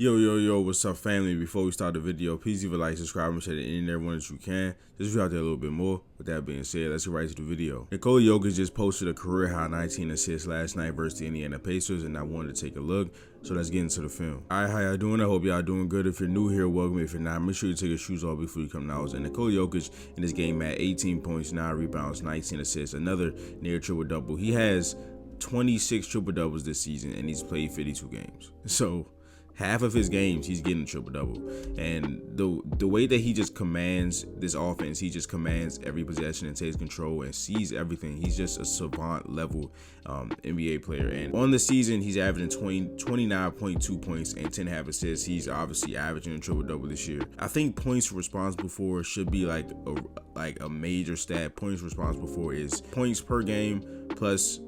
Yo, what's up, family? Before we start the video, please leave a like, subscribe, and share it in everyone that you can. Just reach out there a little bit more. With that being said, let's get right to the video. Nikola Jokic just posted a career high 19 assists last night versus the Indiana Pacers, and I wanted to take a look. So let's get into the film. All right, how y'all doing? I hope y'all doing good. If you're new here, welcome. If you're not, make sure you take your shoes off before you come now. And Nikola Jokic in this game had 18 points, 9 rebounds, 19 assists, another near triple-double. He has 26 triple-doubles this season, and he's played 52 games. So half of his games, he's getting a triple-double. And the way that he just commands this offense, he just commands every possession and takes control and sees everything. He's just a savant level NBA player. And on the season, he's averaging 29.2 points and 10.5 assists. He's obviously averaging a triple-double this year. I think points responsible for should be like a major stat. Points responsible for is points per game plus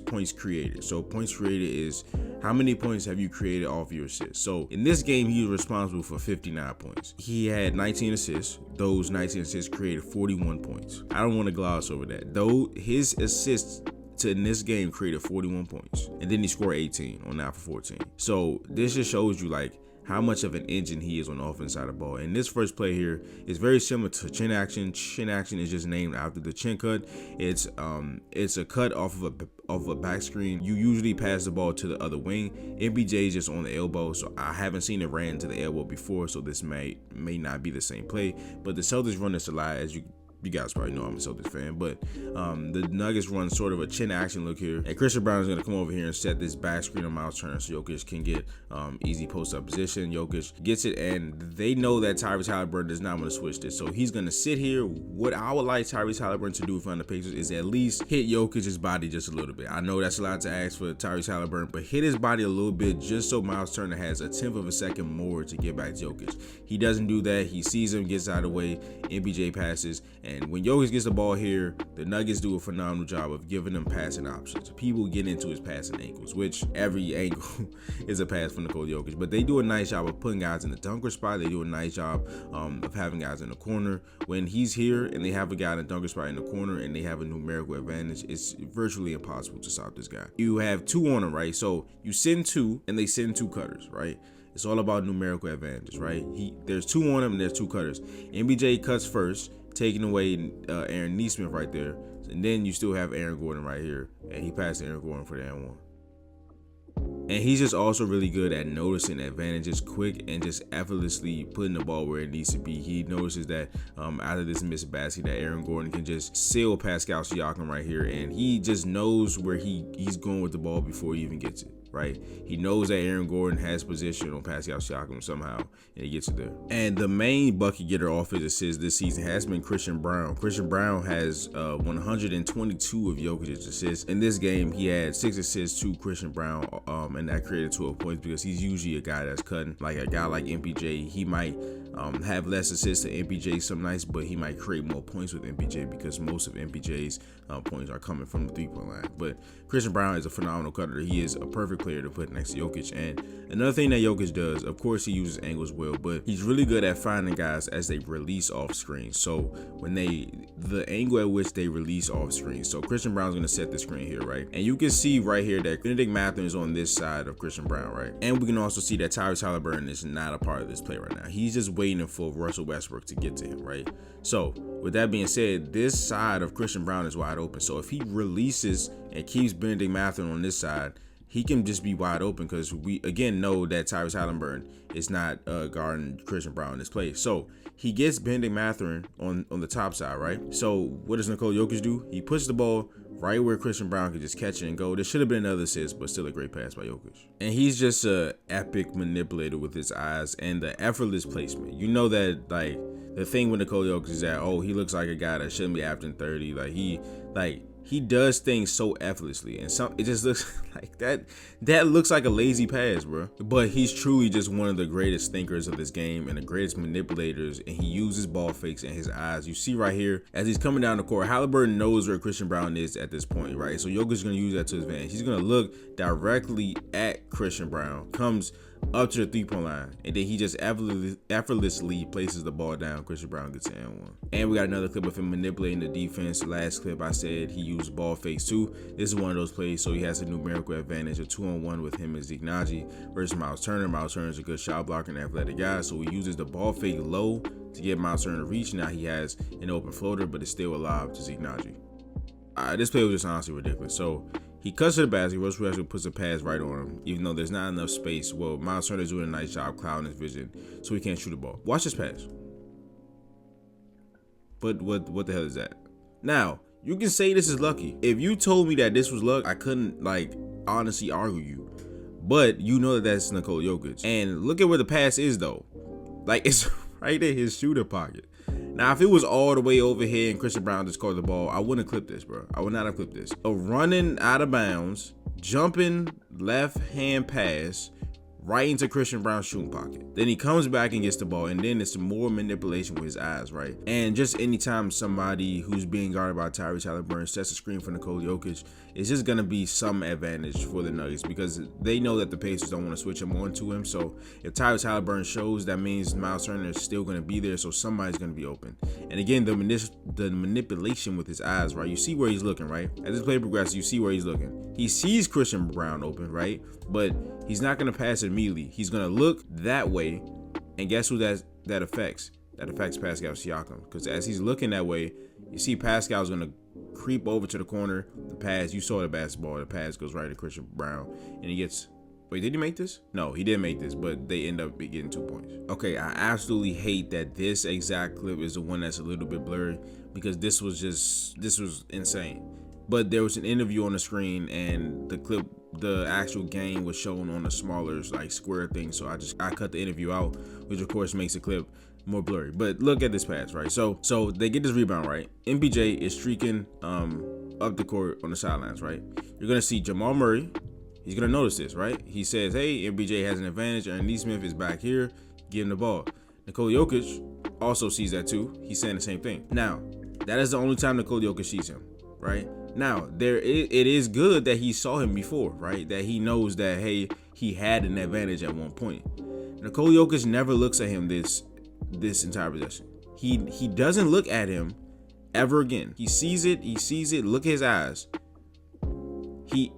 points created. So points created is how many points have you created off your assists. So in this game, he was responsible for 59 points. He had 19 assists. Those 19 assists created 41 points. I don't want to gloss over that. Though his assists in this game created 41 points. And then he scored 18 on 9 for 14. So this just shows you like how much of an engine he is on the offense side of the ball. And this first play here is very similar to chin action. Chin action is just named after the chin cut. It's a cut off of a back screen. You usually pass the ball to the other wing. MPJ is just on the elbow, so I haven't seen it ran to the elbow before, so this may not be the same play. But the Celtics run this a lot, as you guys probably know I'm a Celtics fan, but the Nuggets run sort of a chin action look here. And Christian Braun is going to come over here and set this back screen on Miles Turner so Jokic can get easy post-up position. Jokic gets it, and they know that Tyrese Haliburton is not going to switch this. So he's going to sit here. What I would like Tyrese Haliburton to do in front of the Pacers is at least hit Jokic's body just a little bit. I know that's a lot to ask for Tyrese Haliburton, but hit his body a little bit just so Miles Turner has a tenth of a second more to get back to Jokic. He doesn't do that. He sees him, gets out of the way, MPJ passes, and when Jokic gets the ball here, the Nuggets do a phenomenal job of giving them passing options. People get into his passing angles, which every angle is a pass from Nikola Jokic. But they do a nice job of putting guys in the dunker spot. They do a nice job of having guys in the corner. When he's here and they have a guy in the dunker spot in the corner and they have a numerical advantage, it's virtually impossible to stop this guy. You have two on him, right? So you send two and they send two cutters, right? It's all about numerical advantage, right? There's two on him and there's two cutters. MPJ cuts first, taking away Aaron Nesmith right there. And then you still have Aaron Gordon right here. And he passed Aaron Gordon for the N1. And he's just also really good at noticing advantages quick and just effortlessly putting the ball where it needs to be. He notices that out of this missed basket that Aaron Gordon can just sail Pascal Siakam right here. And he just knows where he's going with the ball before he even gets it. Right, he knows that Aaron Gordon has position on Pascal Siakam somehow, and he gets it there. And the main bucket getter off his assists this season has been Christian Braun. Christian Braun has 122 of Jokic's assists. In this game, he had 6 assists to Christian Braun, and that created 12 points because he's usually a guy that's cutting. Like a guy like MPJ, he might have less assists to MPJ some nights, but he might create more points with MPJ because most of MPJ's points are coming from the three-point line. But Christian Braun is a phenomenal cutter. He is a perfect player to put next to Jokic. And another thing that Jokic does, of course, he uses angles well, but he's really good at finding guys as they release off screen. So when the angle at which they release off screen. So Christian Braun's going to set the screen here, right? And you can see right here that Bennedict Mathurin is on this side of Christian Braun, right? And we can also see that Tyrese Haliburton is not a part of this play right now. He's just waiting for Russell Westbrook to get to him, right? So with that being said, this side of Christian Braun is wide open. So if he releases and keeps Bennedict Mathurin on this side, he can just be wide open because we again know that Tyrese Haliburton is not guarding Christian Braun in this play. So he gets Bennedict Mathurin on the top side, right? So what does Nikola Jokic do? He puts the ball right where Christian Braun could just catch it and go. There should have been another assist, but still a great pass by Jokic. And he's just a epic manipulator with his eyes and the effortless placement. You know that like the thing with Nikola Jokic is that he looks like a guy that shouldn't be averaging 30. He does things so effortlessly, and it just looks like that looks like a lazy pass, bro. But he's truly just one of the greatest thinkers of this game and the greatest manipulators, and he uses ball fakes and his eyes. You see right here, as he's coming down the court, Haliburton knows where Christian Braun is at this point, right? So Jokic's gonna use that to his advantage. He's gonna look directly at Christian Braun, comes up to the 3-point line, and then he just effortlessly places the ball down. Christian Braun gets an and one. And we got another clip of him manipulating the defense. The last clip I said he used ball fakes too. This is one of those plays, so he has a numerical advantage, a 2-on-1 with him and Zeke Nnaji versus Miles Turner. Miles Turner is a good shot blocker and athletic guy, so he uses the ball fake low to get Miles Turner to reach. Now he has an open floater, but it's still alive to Zeke Nnaji. This play was just honestly ridiculous. So he cuts to the basket. Russell Westbrook puts a pass right on him, even though there's not enough space. Well, Miles Turner's doing a nice job clouding his vision, so he can't shoot the ball. Watch this pass. But what the hell is that? Now, you can say this is lucky. If you told me that this was luck, I couldn't honestly argue you. But you know that that's Nikola Jokic. And look at where the pass is though. It's right in his shooter pocket. Now, if it was all the way over here and Christian Braun just caught the ball, I wouldn't have clipped this, bro. I would not have clipped this. A running out of bounds, jumping left hand pass right into Christian Braun's shooting pocket. Then he comes back and gets the ball, and then it's more manipulation with his eyes, right? And just anytime somebody who's being guarded by Tyrese Haliburton sets a screen for Nikola Jokic, it's just gonna be some advantage for the Nuggets because they know that the Pacers don't want to switch him on to him. So if Tyrese Haliburton shows, that means Miles Turner is still gonna be there, so somebody's gonna be open. And again, the manipulation with his eyes, right? You see where he's looking, right? As this play progresses, you see where he's looking. He sees Christian Braun open, right? But he's not gonna pass it immediately. He's gonna look that way, and guess who that affects? That affects Pascal Siakam, because as he's looking that way, you see Pascal's gonna creep over to the corner. The pass, you saw the basketball. The pass goes right to Christian Braun, and he gets. Wait, did he make this? No, he didn't make this, but they end up getting 2 points. Okay, I absolutely hate that this exact clip is the one that's a little bit blurry because this was insane. But there was an interview on the screen, and the actual game was shown on a smaller square thing. So I cut the interview out, which of course makes the clip more blurry. But look at this pass, right? So they get this rebound, right? MPJ is streaking up the court on the sidelines, right? You're gonna see Jamal Murray. He's gonna notice this, right? He says, "Hey, MPJ has an advantage, and Nesmith is back here, give him the ball." Nikola Jokic also sees that too. He's saying the same thing. Now, that is the only time Nikola Jokic sees him, right? Now, it is good that he saw him before, right? That he knows that, hey, he had an advantage at one point. Nikola Jokic never looks at him this entire possession. He doesn't look at him ever again. He sees it. Look at his eyes. He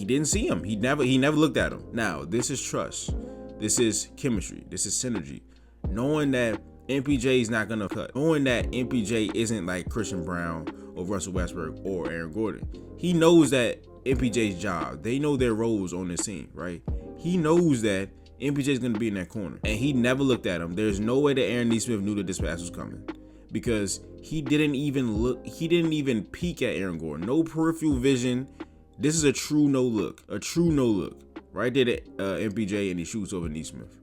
didn't see him. He never looked at him. Now, this is trust. This is chemistry. This is synergy. Knowing that MPJ is not gonna cut. Knowing that MPJ isn't like Christian Braun or Russell Westbrook or Aaron Gordon. He knows that MPJ's job. They know their roles on this team, right? He knows that MPJ's gonna be in that corner, and he never looked at him. There's no way that Aaron Nesmith knew that this pass was coming because he didn't even look. He didn't even peek at Aaron Gordon. No peripheral vision. This is a true no look. Right there to MPJ, and he shoots over Nesmith.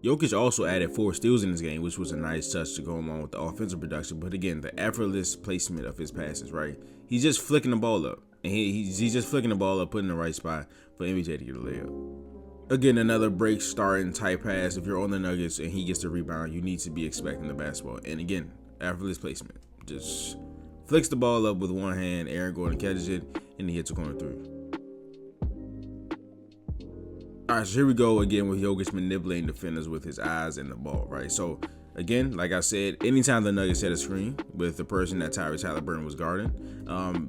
Jokic also added 4 steals in this game, which was a nice touch to go along with the offensive production. But again, the effortless placement of his passes, right? He's just flicking the ball up. And he's just flicking the ball up, putting the right spot for MPJ to get a layup. Again, another break starting type pass. If you're on the Nuggets and he gets the rebound, you need to be expecting the basketball. And again, effortless placement. Just flicks the ball up with one hand. Aaron Gordon catches it, and he hits a corner 3. All right, so here we go again with Jokic manipulating defenders with his eyes and the ball, right? So again, like I said, anytime the Nuggets had a screen with the person that Tyrese Haliburton was guarding,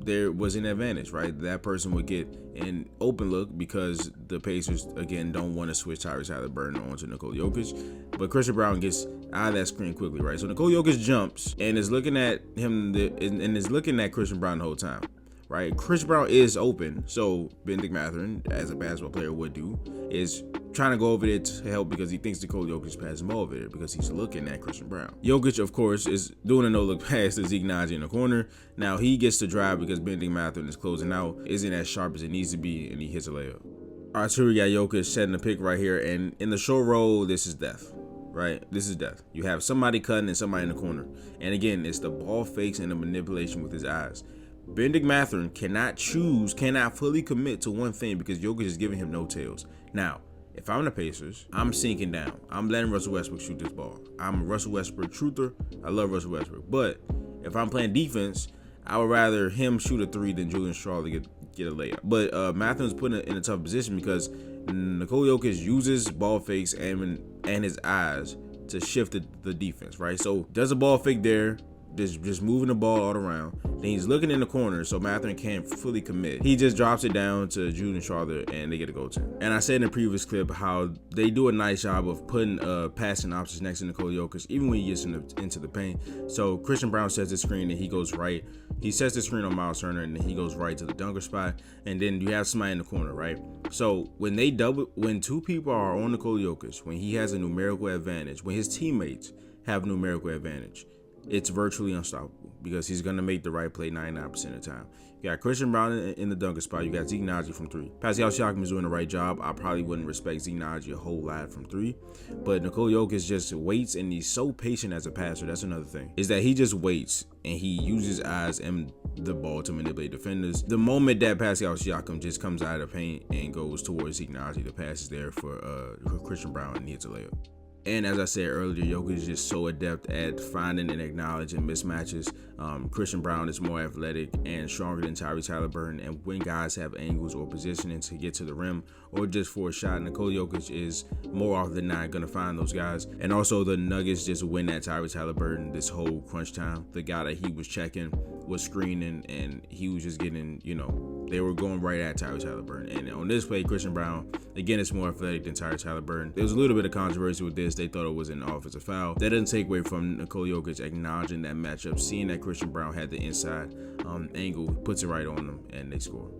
there was an advantage, right? That person would get an open look because the Pacers, again, don't want to switch Tyrese Haliburton onto Nikola Jokic. But Christian Braun gets out of that screen quickly, right? So Nikola Jokic jumps and is looking at him and is looking at Christian Braun the whole time. Right, Christian Braun is open, so Bennedict Mathurin, as a basketball player would do, is trying to go over there to help because he thinks Nikola Jokic is passing the ball over there because he's looking at Christian Braun. Jokic, of course, is doing a no-look pass to Zeke Nnaji in the corner. Now he gets to drive because Bennedict Mathurin is closing out, isn't as sharp as it needs to be, and he hits a layup. All right, so we got Jokic setting the pick right here, and in the short roll, this is death. Right, this is death. You have somebody cutting and somebody in the corner, and again, it's the ball fakes and the manipulation with his eyes. Bennedict Mathurin cannot fully commit to one thing because Jokic is giving him no tails. Now, if I'm the Pacers, I'm sinking down. I'm letting Russell Westbrook shoot this ball. I'm a Russell Westbrook truther. I love Russell Westbrook. But if I'm playing defense, I would rather him shoot a 3 than Julian Strawley get a layup. But Mathurin's put in a tough position because Nikola Jokic uses ball fakes and his eyes to shift the defense, right? So does a ball fake there, just moving the ball all around. Then he's looking in the corner, so Mathurin can't fully commit. He just drops it down to Jude and Charlotte, and they get a goaltend. And I said in the previous clip how they do a nice job of putting passing options next to Nikola Jokic, even when he gets into the paint. So Christian Braun sets the screen, and he goes right. He sets the screen on Miles Turner, and then he goes right to the dunker spot. And then you have somebody in the corner, right? So when two people are on Nikola Jokic, when he has a numerical advantage, when his teammates have numerical advantage, it's virtually unstoppable because he's going to make the right play 99% of the time. You got Christian Braun in the dunker spot. You got Zeke Naji from 3. Pascal Siakam is doing the right job. I probably wouldn't respect Zeke Naji a whole lot from 3. But Nikola Jokic just waits, and he's so patient as a passer. That's another thing, is that he just waits, and he uses eyes and the ball to manipulate defenders. The moment that Pascal Siakam just comes out of the paint and goes towards Zeke Naji, the pass is there for Christian Braun, and he hits a layup. And as I said earlier, Jokic is just so adept at finding and acknowledging mismatches. Christian Braun is more athletic and stronger than Tyrese Haliburton. And when guys have angles or positioning to get to the rim or just for a shot, Nikola Jokic is more often than not going to find those guys. And also the Nuggets just win at Tyrese Haliburton this whole crunch time. The guy that he was checking was screening, and he was just getting, they were going right at Tyrese Haliburton. And on this play, Christian Braun, again, is more athletic than Tyrese Haliburton. There was a little bit of controversy with this. They thought it was an offensive foul. That doesn't take away from Nikola Jokic acknowledging that matchup, seeing that Christian Braun had the inside angle, puts it right on them, and they score.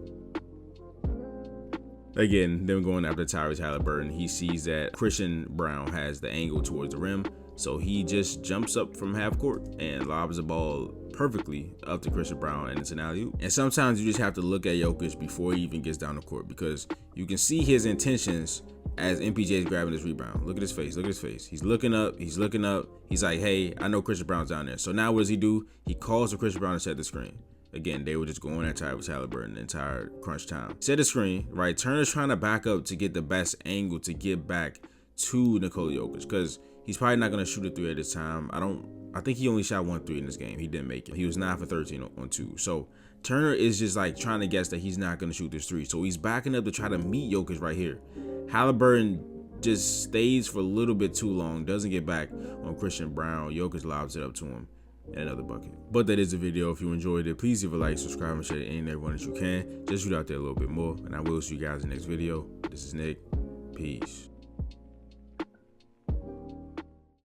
Again, them going after Tyrese Haliburton, he sees that Christian Braun has the angle towards the rim, so he just jumps up from half court and lobs the ball perfectly up to Christian Braun, and it's an alley-oop. And sometimes you just have to look at Jokic before he even gets down the court, because you can see his intentions as MPJ is grabbing his rebound. Look at his face. Look at his face. He's looking up. He's looking up. He's like, hey, I know Christian Braun's down there. So now what does he do? He calls for Christian Braun to set the screen. Again, they were just going at Tyrese Haliburton the entire crunch time. Set the screen, right? Turner's trying to back up to get the best angle to get back to Nikola Jokic, because he's probably not going to shoot a 3 at this time. I think he only shot 1 3 in this game. He didn't make it. He was 9 for 13 on 2. So Turner is just like trying to guess that he's not going to shoot this 3. So he's backing up to try to meet Jokic right here. Haliburton just stays for a little bit too long, doesn't get back on Christian Braun. Jokic lobs it up to him, and another bucket. But that is the video. If you enjoyed it, please leave a like, subscribe, and share it any and everyone that you can. Just shoot out there a little bit more, and I will see you guys in the next video. This is Nick. Peace.